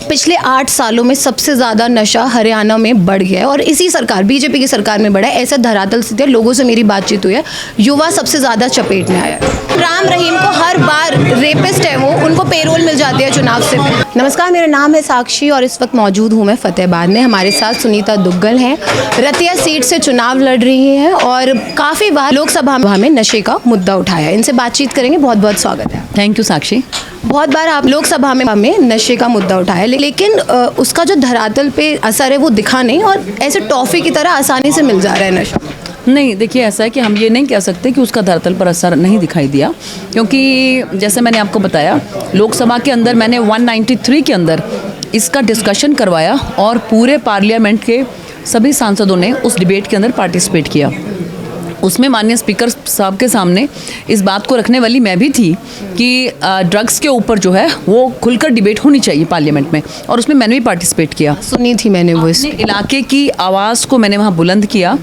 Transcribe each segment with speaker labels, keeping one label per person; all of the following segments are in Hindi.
Speaker 1: पिछले 8 सालों में सबसे ज़्यादा नशा हरियाणा में बढ़ गया है और इसी सरकार बीजेपी की सरकार में बढ़ा है। ऐसा धरातल स्थिति है। लोगों से मेरी बातचीत हुई है, युवा सबसे ज़्यादा चपेट में आया है। राम रहीम को हर बार रेपिस्ट है वो, उनको पेरोल मिल जाती है चुनाव से। नमस्कार, मेरा नाम है साक्षी और इस वक्त मौजूद हूँ मैं फतेहाबाद में। हमारे साथ सुनीता दुग्गल हैं, रतिया सीट से चुनाव लड़ रही हैं और काफ़ी बार लोकसभा में नशे का मुद्दा उठाया। इनसे बातचीत करेंगे। बहुत बहुत स्वागत है।
Speaker 2: थैंक यू साक्षी।
Speaker 1: बहुत बार आप लोकसभा में नशे का मुद्दा उठाया, लेकिन उसका जो धरातल पे असर है वो दिखा नहीं और ऐसे टॉफ़ी की तरह आसानी से मिल जा रहा है नशा।
Speaker 2: नहीं, देखिए ऐसा है कि हम ये नहीं कह सकते कि उसका धरातल पर असर नहीं दिखाई दिया, क्योंकि जैसे मैंने आपको बताया लोकसभा के अंदर मैंने 193 के अंदर इसका डिस्कशन करवाया और पूरे पार्लियामेंट के सभी सांसदों ने उस डिबेट के अंदर पार्टिसिपेट किया। उसमें माननीय स्पीकर साहब के सामने इस बात को रखने वाली मैं भी थी कि ड्रग्स के ऊपर जो है वो खुलकर डिबेट होनी चाहिए पार्लियामेंट में, और उसमें मैंने भी पार्टिसिपेट किया।
Speaker 1: सुनी थी मैंने वो इस
Speaker 2: इलाके की आवाज़ को मैंने वहाँ बुलंद किया।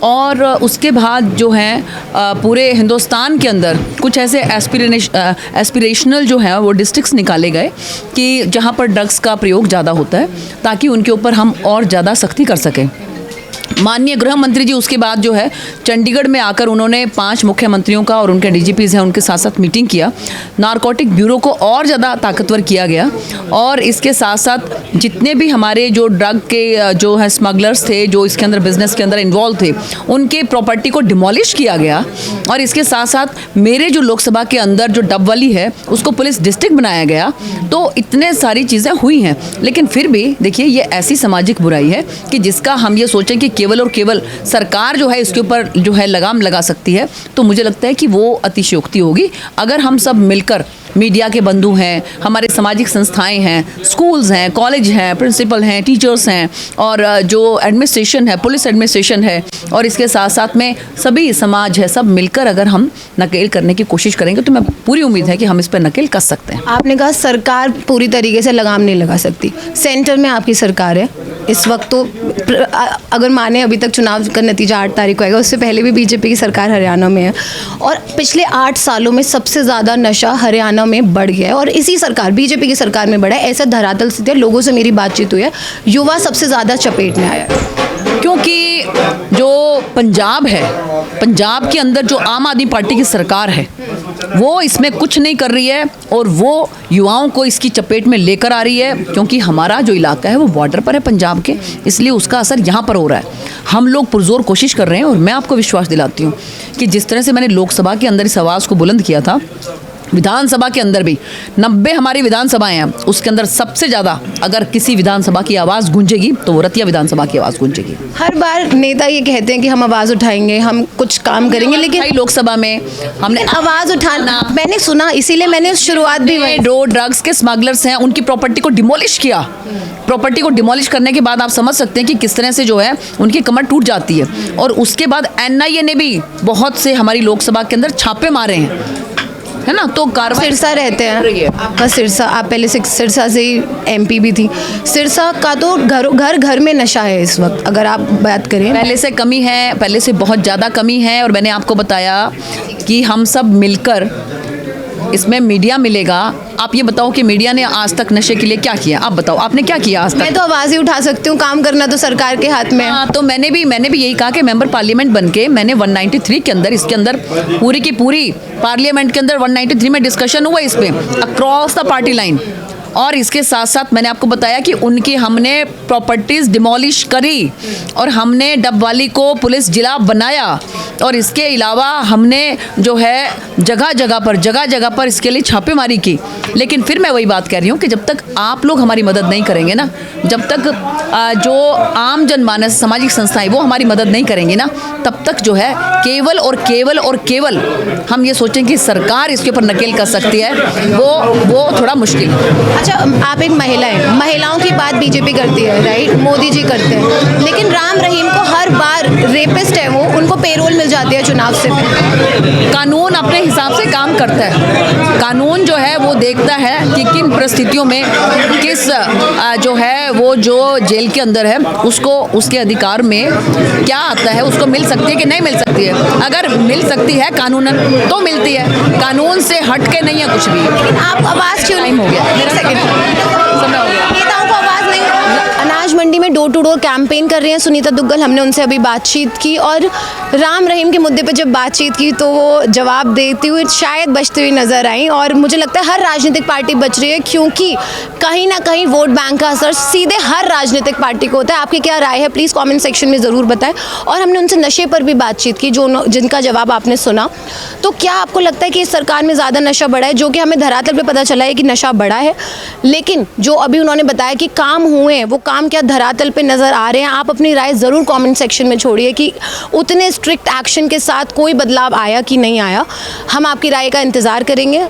Speaker 2: और उसके बाद जो है पूरे हिंदुस्तान के अंदर कुछ ऐसे एस्पिरेशनल जो है वो डिस्ट्रिक्ट्स निकाले गए कि जहाँ पर ड्रग्स का प्रयोग ज़्यादा होता है, ताकि उनके ऊपर हम और ज़्यादा सख्ती कर सकें। माननीय गृह मंत्री जी उसके बाद जो है चंडीगढ़ में आकर उन्होंने 5 मुख्यमंत्रियों का और उनके डीजीपीज हैं उनके साथ साथ मीटिंग किया। नारकोटिक ब्यूरो को और ज़्यादा ताकतवर किया गया और इसके साथ साथ जितने भी हमारे जो ड्रग के जो है स्मगलर्स थे, जो इसके अंदर बिजनेस के अंदर इन्वॉल्व थे, उनके प्रॉपर्टी को डिमोलिश किया गया। और इसके साथ साथ मेरे जो लोकसभा के अंदर जो डबवाली है उसको पुलिस डिस्ट्रिक्ट बनाया गया। तो इतने सारी चीज़ें हुई हैं, लेकिन फिर भी देखिए ये ऐसी सामाजिक बुराई है कि जिसका हम ये सोचें कि केवल और केवल सरकार जो है इसके ऊपर जो है लगाम लगा सकती है, तो मुझे लगता है कि वो अतिशयोक्ति होगी। अगर हम सब मिलकर, मीडिया के बंधु हैं, हमारे सामाजिक संस्थाएं हैं, स्कूल्स हैं, कॉलेज हैं, प्रिंसिपल हैं, टीचर्स हैं, और जो एडमिनिस्ट्रेशन है, पुलिस एडमिनिस्ट्रेशन है, और इसके साथ साथ में सभी समाज है, सब मिलकर अगर हम नकेल करने की कोशिश करेंगे तो मैं पूरी उम्मीद है कि हम इस पर नकेल कर सकते हैं।
Speaker 1: आपने कहा सरकार पूरी तरीके से लगाम नहीं लगा सकती। सेंटर में आपकी सरकार है इस वक्त, तो अगर माने अभी तक चुनाव का नतीजा 8 तारीख को आएगा, उससे पहले भी बीजेपी की सरकार हरियाणा में है और पिछले 8 सालों में सबसे ज़्यादा नशा हरियाणा में बढ़ गया है और इसी सरकार बीजेपी की सरकार में बढ़ा है। ऐसा धरातल स्थिति है। लोगों से मेरी बातचीत हुई है, युवा सबसे ज़्यादा चपेट में आया है।
Speaker 2: क्योंकि जो पंजाब है, पंजाब के अंदर जो आम आदमी पार्टी की सरकार है वो इसमें कुछ नहीं कर रही है और वो युवाओं को इसकी चपेट में लेकर आ रही है। क्योंकि हमारा जो इलाका है वो बॉर्डर पर है पंजाब के, इसलिए उसका असर यहाँ पर हो रहा है। हम लोग पुरजोर कोशिश कर रहे हैं और मैं आपको विश्वास दिलाती हूँ कि जिस तरह से मैंने लोकसभा के अंदर इस आवाज़ को बुलंद किया था, विधानसभा के अंदर भी 90 हमारी विधानसभाएं हैं, उसके अंदर सबसे ज़्यादा अगर किसी विधानसभा की आवाज़ गूंजेगी तो वो रतिया विधानसभा की आवाज़ गूंजेगी।
Speaker 1: हर बार नेता ये कहते हैं कि हम आवाज़ उठाएंगे, हम कुछ काम करेंगे, लेकिन
Speaker 2: लोकसभा में हमने
Speaker 1: आवाज़ उठाना मैंने सुना, इसीलिए मैंने शुरुआत भी
Speaker 2: जो ड्रग्स के स्मगलर्स हैं उनकी प्रॉपर्टी को डिमोलिश किया। प्रॉपर्टी को डिमोलिश करने के बाद आप समझ सकते हैं कि किस तरह से जो है उनकी कमर टूट जाती है। और उसके बाद NIA ने भी बहुत से हमारी लोकसभा के अंदर छापे मारे हैं, है ना। तो कार्रवाई
Speaker 1: सिरसा रहते हैं आपका, सिरसा, आप पहले से सिरसा से ही MP भी थी। सिरसा का तो घर घर में नशा है इस वक्त, अगर आप बात करें।
Speaker 2: पहले से कमी है, पहले से बहुत ज़्यादा कमी है। और मैंने आपको बताया कि हम सब मिलकर इसमें मीडिया मिलेगा। आप ये बताओ कि मीडिया ने आज तक नशे के लिए क्या किया? आप बताओ, आपने क्या किया आज तक?
Speaker 1: मैं तो आवाज़ ही उठा सकती हूँ, काम करना तो सरकार के हाथ में है।
Speaker 2: हाँ, तो मैंने भी यही कहा कि मेंबर पार्लियामेंट बनके मैंने 193 के अंदर, इसके अंदर पूरी की पूरी पार्लियामेंट के अंदर 193 में डिस्कशन हुआ इस पर अक्रॉस द पार्टी लाइन। और इसके साथ साथ मैंने आपको बताया कि उनकी हमने प्रॉपर्टीज़ डिमोलिश करी और हमने डबवाली को पुलिस जिला बनाया। और इसके अलावा हमने जो है जगह जगह पर इसके लिए छापेमारी की। लेकिन फिर मैं वही बात कह रही हूँ कि जब तक आप लोग हमारी मदद नहीं करेंगे ना, जब तक जो आम जनमानस, सामाजिक संस्थाएं वो हमारी मदद नहीं करेंगी ना, तब तक जो है केवल और केवल हम ये सोचें कि सरकार इसके ऊपर नकेल कर सकती है, वो थोड़ा मुश्किल।
Speaker 1: अच्छा, आप एक महिला हैं, महिलाओं की बात बीजेपी करती है, राइट, मोदी जी करते हैं, लेकिन राम रहीम को हर बार रेपिस्ट है वो, उनको पेरोल मिल जाती है चुनाव से।
Speaker 2: कानून अपने हिसाब से काम करता है। कानून जो है वो देखता है कि किन परिस्थितियों में किस जो है वो जो जेल के अंदर है उसको उसके अधिकार में क्या आता है, उसको मिल सकती है कि नहीं मिल सकती है। अगर मिल सकती है कानूनन तो मिलती है, कानून से हट के नहीं है कुछ भी।
Speaker 1: आप आवाज़ क्यों नहीं?
Speaker 2: हो गया,
Speaker 1: एक सेकंड,
Speaker 2: समय हो गया।
Speaker 1: नेताओं को में डोर टू डोर कैंपेन कर रही हैं सुनीता दुग्गल, हमने उनसे अभी बातचीत की और राम रहीम के मुद्दे पर जब बातचीत की तो वो जवाब देती हुई शायद बचती हुई नज़र आई। और मुझे लगता है हर राजनीतिक पार्टी बच रही है, क्योंकि कहीं ना कहीं वोट बैंक का असर सीधे हर राजनीतिक पार्टी को होता है। आपकी क्या राय है, प्लीज़ कमेंट सेक्शन में ज़रूर बताएं। और हमने उनसे नशे पर भी बातचीत की, जिनका जवाब आपने सुना। तो क्या आपको लगता है कि इस सरकार में ज़्यादा नशा बढ़ा है? जो कि हमें धरातल पे पता चला है कि नशा बढ़ा है, लेकिन जो अभी उन्होंने बताया कि काम हुए हैं, वो काम क्या धरातल पे नज़र आ रहे हैं? आप अपनी राय ज़रूर कमेंट सेक्शन में छोड़िए कि उतने स्ट्रिक्ट एक्शन के साथ कोई बदलाव आया कि नहीं आया। हम आपकी राय का इंतज़ार करेंगे।